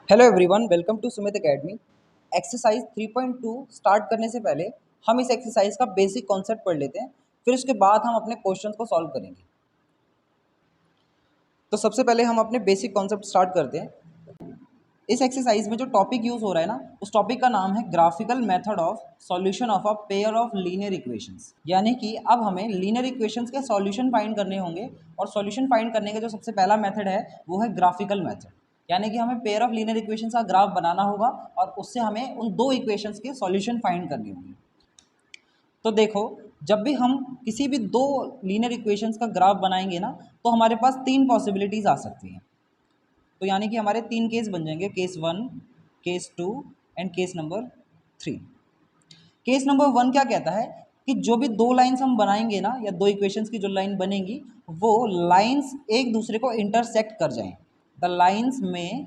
Hello everyone, welcome to Sumit academy. Exercise 3.2 start करने से पहले हम इस एक्सरसाइज का बेसिक कॉन्सेप्ट पढ़ लेते हैं, फिर उसके बाद हम अपने क्वेश्चंस को सॉल्व करेंगे। तो सबसे पहले हम अपने बेसिक कॉन्सेप्ट स्टार्ट करते हैं। इस एक्सरसाइज में जो टॉपिक यूज़ हो रहा है ना, उस टॉपिक का नाम है graphical method of solution of a pair of linear equations. यानी कि अब हमें लीनियर इक्वेशंस के सॉल्यूशन फाइंड करने होंगे, और सॉल्यूशन फाइंड करने का जो सबसे पहला मेथड है वो है ग्राफिकल मेथड। यानी कि हमें पेयर ऑफ लीनियर इक्वेशंस का ग्राफ बनाना होगा और उससे हमें उन दो इक्वेशंस के सॉल्यूशन फाइंड करने होंगे। तो देखो, जब भी हम किसी भी दो लीनियर इक्वेशंस का ग्राफ बनाएंगे ना, तो हमारे पास तीन पॉसिबिलिटीज़ आ सकती हैं। तो यानी कि हमारे तीन केस बन जाएंगे, case 1, case 2 and case number 3। Case number 1 क्या कहता है कि जो भी दो लाइंस हम बनाएंगे ना, या दो इक्वेशंस की जो लाइन बनेगी, वो लाइंस एक दूसरे को इंटरसेक्ट कर जाएं। द लाइंस में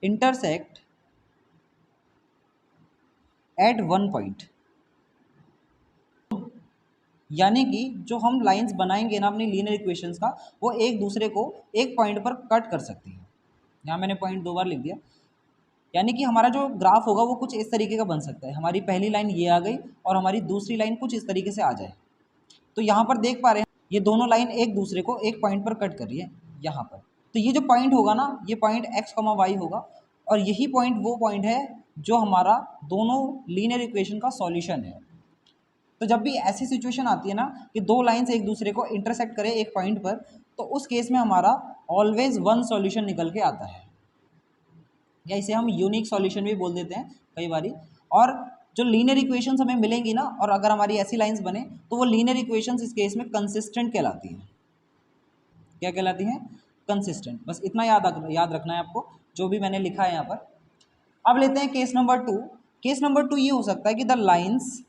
इंटरसेक्ट एट वन पॉइंट। यानी कि जो हम लाइंस बनाएंगे ना अपनी लीनियर इक्वेशंस का, वो एक दूसरे को एक पॉइंट पर कट कर सकती है। यहाँ मैंने पॉइंट दो बार लिख दिया। यानी कि हमारा जो ग्राफ होगा वो कुछ इस तरीके का बन सकता है। हमारी पहली लाइन ये आ गई और हमारी दूसरी लाइन कुछ इस तरीके से आ जाए। तो यहाँ पर देख पा रहे हैं, ये दोनों लाइन एक दूसरे को एक पॉइंट पर कट कर रही है यहाँ पर। तो ये जो पॉइंट होगा ना, ये पॉइंट एक्स कॉमा वाई होगा, और यही पॉइंट वो पॉइंट है जो हमारा दोनों लीनियर इक्वेशन का सॉल्यूशन है। तो जब भी ऐसी सिचुएशन आती है ना कि दो लाइंस एक दूसरे को इंटरसेक्ट करें एक पॉइंट पर, तो उस केस में हमारा ऑलवेज वन सॉल्यूशन निकल के आता है, या इसे हम यूनिक सॉल्यूशन भी बोल देते हैं कई बारी। और जो लीनियर इक्वेशंस हमें मिलेंगी ना, और अगर हमारी ऐसी लाइंस बने, तो वो लीनियर इक्वेशंस इस केस में कंसिस्टेंट कहलाती हैं। क्या कहलाती हैं? कंसिस्टेंट। बस इतना याद रखना है आपको, जो भी मैंने लिखा है यहाँ पर। अब लेते हैं केस नंबर 2। केस नंबर 2 ये हो सकता है कि the lines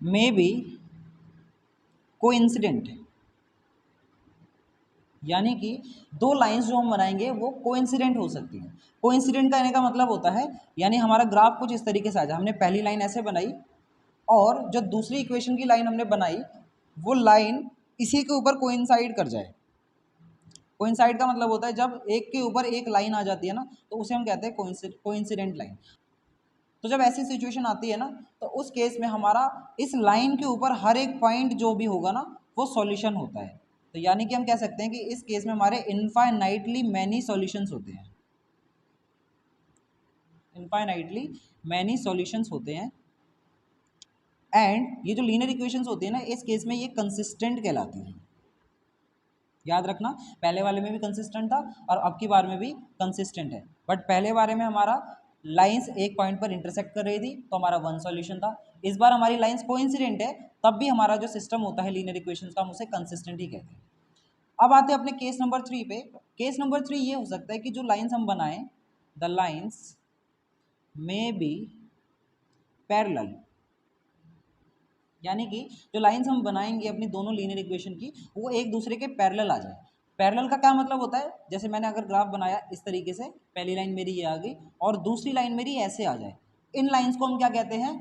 may be coincident. यानी कि दो लाइंस जो हम बनाएंगे वो कोइंसिडेंट हो सकती हैं। कोइंसिडेंट कहने का मतलब होता है, यानी हमारा ग्राफ कुछ इस तरीके से आ जाए। हमने पहली लाइन ऐसे बनाई, और जो दूसरी इक्वेशन की लाइन हमने बनाई, वो लाइन इसी के ऊपर कोइंसाइड कर जाए। कोइंसाइड का मतलब होता है जब एक के ऊपर एक लाइन आ जाती है ना, तो उसे हम कहते हैं कोइंसिडेंट लाइन। तो जब ऐसी सिचुएशन आती है ना, तो उस केस में हमारा इस लाइन के ऊपर हर एक पॉइंट जो भी होगा ना, वो सॉल्यूशन होता है। तो यानी कि हम कह सकते हैं कि इस केस में हमारे इनफाइनाइटली मैनी सॉल्यूशंस होते हैं। इनफाइनाइटली मैनी सॉल्यूशंस होते हैं। एंड ये जो लीनियर इक्वेशंस होती है ना, इस केस में ये कंसिस्टेंट कहलाती हैं। याद रखना, पहले वाले में भी कंसिस्टेंट था और अब की बार में भी कंसिस्टेंट है। बट पहले बारे में हमारा लाइंस एक पॉइंट पर इंटरसेक्ट कर रही थी, तो हमारा वन सॉल्यूशन था। इस बार हमारी लाइंस कोइंसिडेंट है, तब भी हमारा जो सिस्टम होता है लीनियर इक्वेशंस का, हम उसे कंसिस्टेंट ही कहते हैं। अब आते हैं अपने केस नंबर 3 पे। केस नंबर 3 ये हो सकता है कि जो लाइंस हम बनाएं, the lines may be parallel. यानी कि जो लाइंस हम बनाएंगे अपनी दोनों लीनियर इक्वेशन की, वो एक दूसरे के पैरेलल आ जाए। पैरेलल का क्या मतलब होता है? जैसे मैंने अगर ग्राफ बनाया इस तरीके से, पहली लाइन मेरी ये आ गई और दूसरी लाइन मेरी ऐसे आ जाए, इन लाइंस को हम क्या कहते हैं?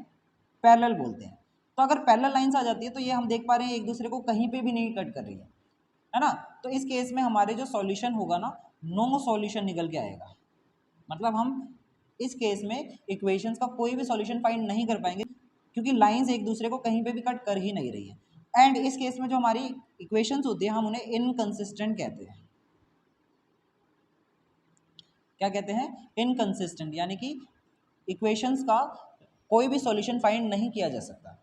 पैरेलल बोलते हैं। तो अगर पैरेलल लाइंस आ जाती है, तो ये हम देख पा रहे हैं एक दूसरे को कहीं पे भी नहीं कट कर रही है ना। तो इस केस में हमारे जो सॉल्यूशन होगा ना, नो सॉल्यूशन निकल के आएगा। मतलब हम इस केस में इक्वेशंस का कोई भी सॉल्यूशन फाइंड नहीं कर पाएंगे, क्योंकि लाइंस एक दूसरे को कहीं पे भी कट कर ही नहीं रही है। एंड इस केस में जो हमारी इक्वेशंस होती है, हम उन्हें इनकंसिस्टेंट कहते हैं। क्या कहते हैं? इनकंसिस्टेंट। यानी कि इक्वेशंस का कोई भी सॉल्यूशन फाइंड नहीं किया जा सकता।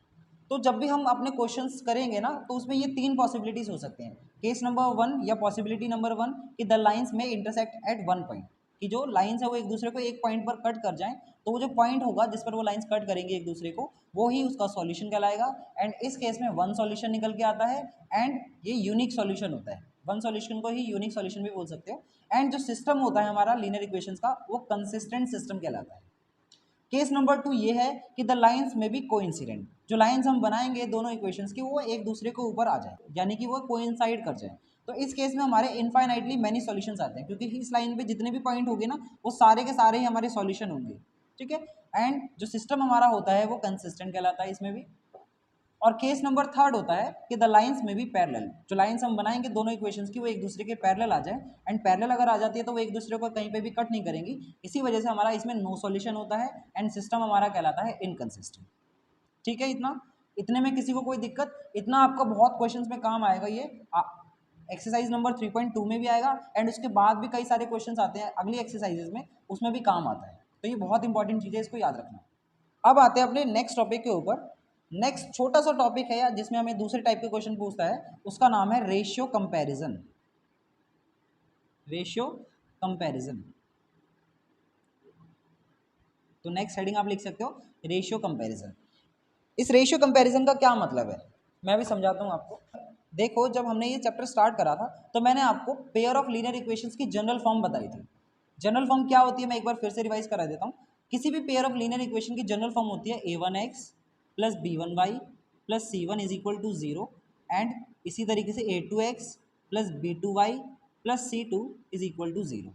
तो जब भी हम अपने क्वेश्चंस करेंगे ना, तो उसमें ये तीन पॉसिबिलिटीज हो सकते हैं। केस नंबर 1 या पॉसिबिलिटी नंबर 1 कि द लाइंस में इंटरसेक्ट एट वन पॉइंट, कि जो लाइंस है वो एक दूसरे को एक पॉइंट पर कट कर जाएं, तो वो जो पॉइंट होगा जिस पर वो लाइंस कट करेंगे एक दूसरे को, वो ही उसका सॉल्यूशन कहलाएगा। एंड इस केस में वन सॉल्यूशन निकल के आता है, एंड ये यूनिक सॉल्यूशन होता है। वन सॉल्यूशन को ही यूनिक सॉल्यूशन भी बोल सकते हो। एंड जो सिस्टम होता है हमारा लीनियर इक्वेशंस का, वो कंसिस्टेंट सिस्टम कहलाता है। केस नंबर 2 ये है कि द लाइंस में भी कोइंसिडेंट। जो लाइंस हम बनाएंगे दोनों इक्वेशंस की, वो एक दूसरे के ऊपर आ जाए, यानी कि वो कोइंसाइड कर जाए। तो इस केस में हमारे इनफाइनाइटली मैनी सॉल्यूशंस आते हैं, क्योंकि इस लाइन पे जितने भी पॉइंट होंगे ना, वो सारे के सारे ही हमारे सॉल्यूशन होंगे। ठीक है। एंड जो सिस्टम हमारा होता है वो कंसिस्टेंट कहलाता है इसमें भी। और केस नंबर थर्ड होता है कि द लाइंस में भी पैरेलल, जो लाइंस हम बनाएंगे दोनों इक्वेशंस की वो एक दूसरे के पैरेलल आ जाए, एंड पैरेलल अगर आ जाती है तो वो एक दूसरे को कहीं पे भी कट नहीं करेंगी, इसी वजह से हमारा इसमें नो सॉल्यूशन होता है एंड सिस्टम हमारा कहलाता है इनकंसिस्टेंट। ठीक है, इतने में किसी को कोई दिक्कत? इतना आपका बहुत क्वेश्चंस में काम आएगा, ये एक्सरसाइज नंबर 3.2 में भी आएगा एंड उसके बाद भी कई सारे क्वेश्चंस आते हैं अगली एक्सरसाइजेज में, उसमें भी काम आता है। तो ये बहुत इंपॉर्टेंट चीज़ है, इसको याद रखना। अब आते हैं अपने नेक्स्ट टॉपिक के ऊपर। नेक्स्ट छोटा सा टॉपिक है यार, जिसमें हमें दूसरे टाइप के क्वेश्चन पूछता है, उसका नाम है रेशियो कंपैरिजन। रेशियो कंपैरिजन, तो नेक्स्ट हेडिंग आप लिख सकते हो रेशियो कंपैरिजन। इस रेशियो कंपैरिजन का क्या मतलब है, मैं भी समझाता हूँ आपको। देखो, जब हमने ये चैप्टर स्टार्ट करा था तो मैंने आपको पेयर ऑफ लीनियर इक्वेशंस की जनरल फॉर्म बताई थी। जनरल फॉर्म क्या होती है, मैं एक बार फिर से रिवाइज करा देता हूँ। किसी भी पेयर ऑफ लीनियर इक्वेशन की जनरल फॉर्म होती है a1x plus b1y plus c1 is equal to 0 and इसी तरीके से a2x plus b2y plus c2 is equal to 0।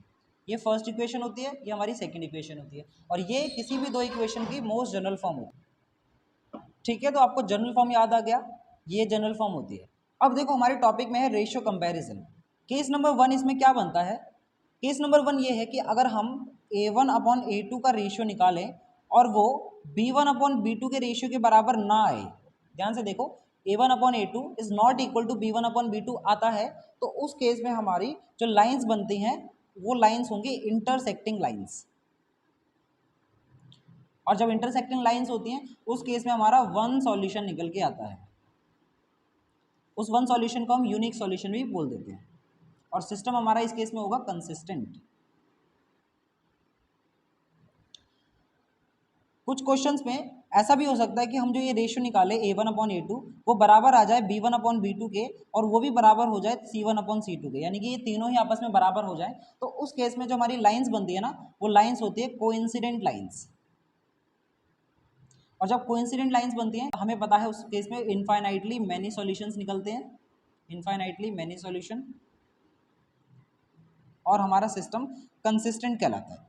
ये फर्स्ट इक्वेशन होती है, ये हमारी सेकेंड इक्वेशन होती है, और ये किसी भी दो इक्वेशन की मोस्ट जनरल फॉर्म होती है। ठीक है, तो आपको जनरल फॉर्म याद आ गया, ये जनरल फॉर्म होती है। अब देखो, हमारे टॉपिक में है रेशियो कंपैरिजन। केस नंबर 1 इसमें क्या बनता है? केस नंबर 1 ये है कि अगर हम a1 अपॉन a2 का रेशियो निकालें और वो b1 अपॉन b2 के रेशियो के बराबर ना आए, ध्यान से देखो, a1 upon a2 is not equal to b1 upon b2 आता है, तो उस केस में हमारी जो लाइंस बनती हैं वो लाइंस होंगी इंटरसेक्टिंग लाइंस। और जब इंटरसेक्टिंग लाइंस होती हैं उस केस में हमारा वन सॉल्यूशन निकल के आता है। उस वन सॉल्यूशन को हम यूनिक सॉल्यूशन भी बोल देते हैं, और सिस्टम हमारा इस केस में होगा कंसिस्टेंट। कुछ क्वेश्चंस में ऐसा भी हो सकता है कि हम जो ये रेशियो निकाले a1 अपॉन a2 वो बराबर आ जाए b1 अपॉन b2 के, और वो भी बराबर हो जाए c1 अपॉन c2 के, यानी कि ये तीनों ही आपस में बराबर हो जाए। तो उस केस में जो हमारी लाइंस बनती है ना, वो लाइंस होती है कोइंसिडेंट लाइंस। और जब कोइंसिडेंट लाइंस बनती हैं, हमें पता है उस केस में इनफाइनाइटली मैनी सॉल्यूशंस निकलते हैं, इनफाइनाइटली मैनी सॉल्यूशन, और हमारा सिस्टम कंसिस्टेंट कहलाता है।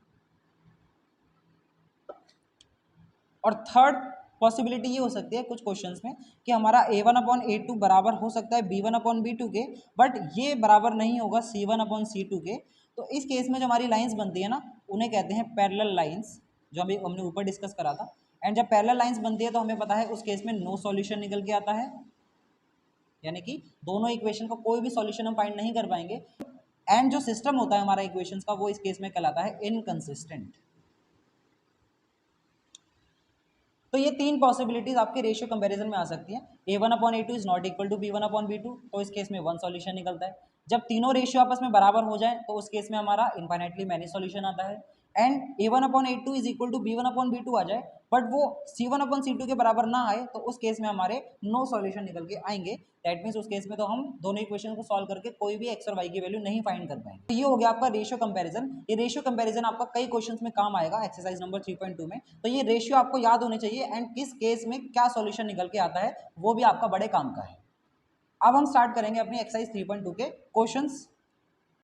और थर्ड पॉसिबिलिटी ये हो सकती है कुछ क्वेश्चंस में कि हमारा a1 अपॉन a2 बराबर हो सकता है b1 अपॉन b2 के, बट ये बराबर नहीं होगा c1 अपॉन c2 के। तो इस केस में जो हमारी लाइंस बनती है ना, उन्हें कहते हैं पैरेलल लाइंस, जो अभी हमने ऊपर डिस्कस करा था। एंड जब पैरेलल लाइंस बनती है तो हमें पता है उस केस में नो सॉल्यूशन निकल के आता है, यानी कि दोनों इक्वेशन का कोई भी सॉल्यूशन हम फाइंड नहीं कर पाएंगे। एंड जो सिस्टम होता है हमारा इक्वेशंस का, वो इस केस में कहलाता है इनकंसिस्टेंट। तो ये तीन पॉसिबिलिटीज आपके रेशियो कंपैरिजन में आ सकती हैं। a1 upon a2 is not equal to b1 upon b2, तो इस केस में वन सॉल्यूशन निकलता है। जब तीनों रेशियो आपस में बराबर हो जाए तो उस केस में हमारा इनफाइनाइटली मैनी सॉल्यूशन आता है। And a1 upon a2 is equal to b1 upon b2 आ जाए, बट वो c1 अपॉन c2 के बराबर ना आए, तो उस केस में हमारे नो सॉल्यूशन निकल के आएंगे। दैट मीन्स उस केस में तो हम दोनों इक्वेशन को सॉल्व करके कोई भी एक्स और वाई की वैल्यू नहीं फाइंड कर पाएंगे। तो ये हो गया आपका रेशियो कंपैरिजन। ये रेशियो कंपैरिजन आपका कई क्वेश्चंस में काम आएगा एक्सरसाइज नंबर 3.2 में। तो ये रेशियो आपको याद होने चाहिए, एंड किस केस में क्या सॉल्यूशन निकल के आता है वो भी आपका बड़े काम का है। अब हम स्टार्ट करेंगे अपनी एक्सरसाइज 3.2 के क्वेश्चंस।